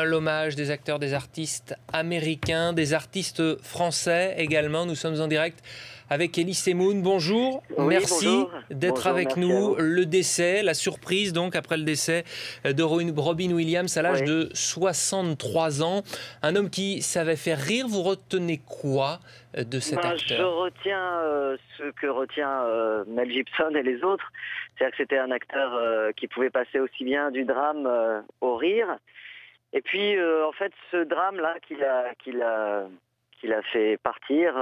L'hommage des acteurs, des artistes américains, des artistes français également. Nous sommes en direct avec Elise Moon. Bonjour, oui, merci d'être avec nous. Le décès, la surprise donc après le décès de Robin Williams à l'âge de 63 ans. Un homme qui savait faire rire. Vous retenez quoi de cet acteur? Je retiens ce que retient Mel Gibson et les autres. C'est-à-dire que c'était un acteur qui pouvait passer aussi bien du drame au rire. Et puis, en fait, ce drame-là qu'il a fait partir,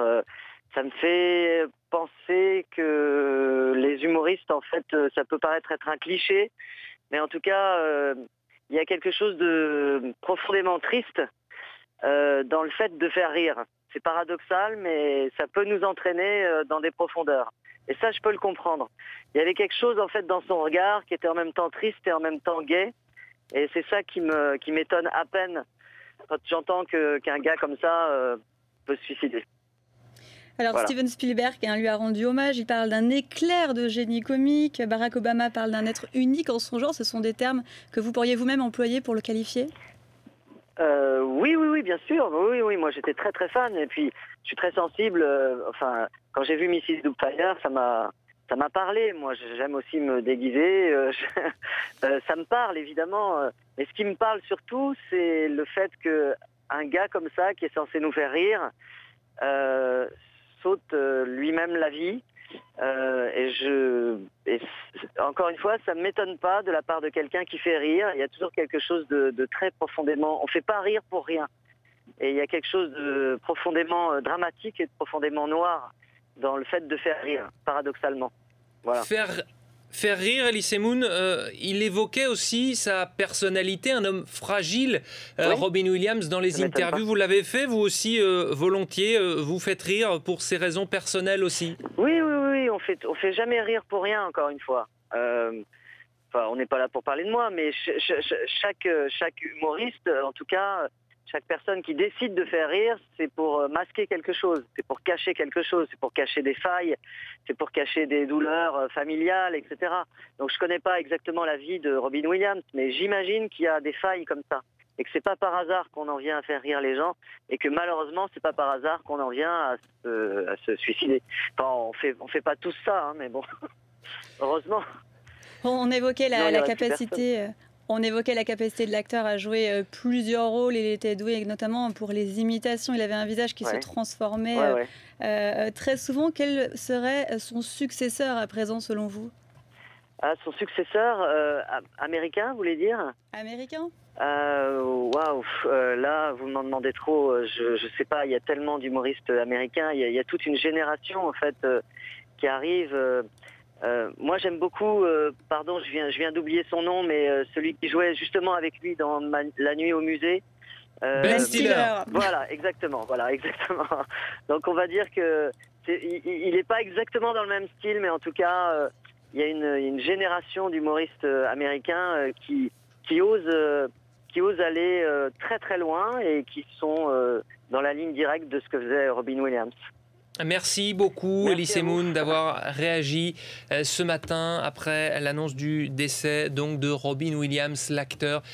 ça me fait penser que les humoristes, en fait, ça peut paraître être un cliché, mais en tout cas, il y a quelque chose de profondément triste dans le fait de faire rire. C'est paradoxal, mais ça peut nous entraîner dans des profondeurs. Et ça, je peux le comprendre. Il y avait quelque chose, en fait, dans son regard qui était en même temps triste et en même temps gai. Et c'est ça qui m'étonne à peine quand j'entends qu'un gars comme ça peut se suicider. Alors voilà. Steven Spielberg lui a rendu hommage, il parle d'un éclair de génie comique, Barack Obama parle d'un être unique en son genre, ce sont des termes que vous pourriez vous-même employer pour le qualifier? Oui, bien sûr, oui, moi j'étais très très fan, et puis je suis très sensible, quand j'ai vu Mrs. Doubtfire, ça m'a parlé. Moi, j'aime aussi me déguiser. Ça me parle, évidemment. Mais ce qui me parle surtout, c'est le fait qu'un gars comme ça, qui est censé nous faire rire, saute lui-même la vie. Encore une fois, ça ne m'étonne pas de la part de quelqu'un qui fait rire. Il y a toujours quelque chose de très profondément... On ne fait pas rire pour rien. Et il y a quelque chose de profondément dramatique et de profondément noir dans le fait de faire rire, paradoxalement. Voilà. Faire rire, Elise Moon, il évoquait aussi sa personnalité, un homme fragile, oui. Robin Williams, dans les interviews. Vous l'avez fait, vous aussi, volontiers, vous faites rire pour ces raisons personnelles aussi? Oui, on fait jamais rire pour rien, encore une fois. On n'est pas là pour parler de moi, mais chaque humoriste, en tout cas... Chaque personne qui décide de faire rire, c'est pour masquer quelque chose, c'est pour cacher quelque chose, c'est pour cacher des failles, c'est pour cacher des douleurs familiales, etc. Donc je ne connais pas exactement la vie de Robin Williams, mais j'imagine qu'il y a des failles comme ça. Et que ce n'est pas par hasard qu'on en vient à faire rire les gens, et que malheureusement, ce n'est pas par hasard qu'on en vient à se suicider. Enfin, on fait pas tous ça, hein, mais bon, heureusement. On évoquait la capacité... On évoquait la capacité de l'acteur à jouer plusieurs rôles. Il était doué notamment pour les imitations. Il avait un visage qui se transformait très souvent. Quel serait son successeur à présent, selon vous? Son successeur américain, vous voulez dire? Américain? Waouh, là, vous m'en demandez trop. Je sais pas, il y a tellement d'humoristes américains. Il y a toute une génération, en fait, qui arrive... moi j'aime beaucoup, pardon je viens d'oublier son nom, mais celui qui jouait justement avec lui dans La nuit au musée. Ben Stiller. Voilà, exactement. Donc on va dire que il n'est pas exactement dans le même style, mais en tout cas il y a une génération d'humoristes américains qui osent aller très très loin et qui sont dans la ligne directe de ce que faisait Robin Williams. Merci beaucoup, Elise Moon, d'avoir réagi ce matin après l'annonce du décès donc de Robin Williams, l'acteur.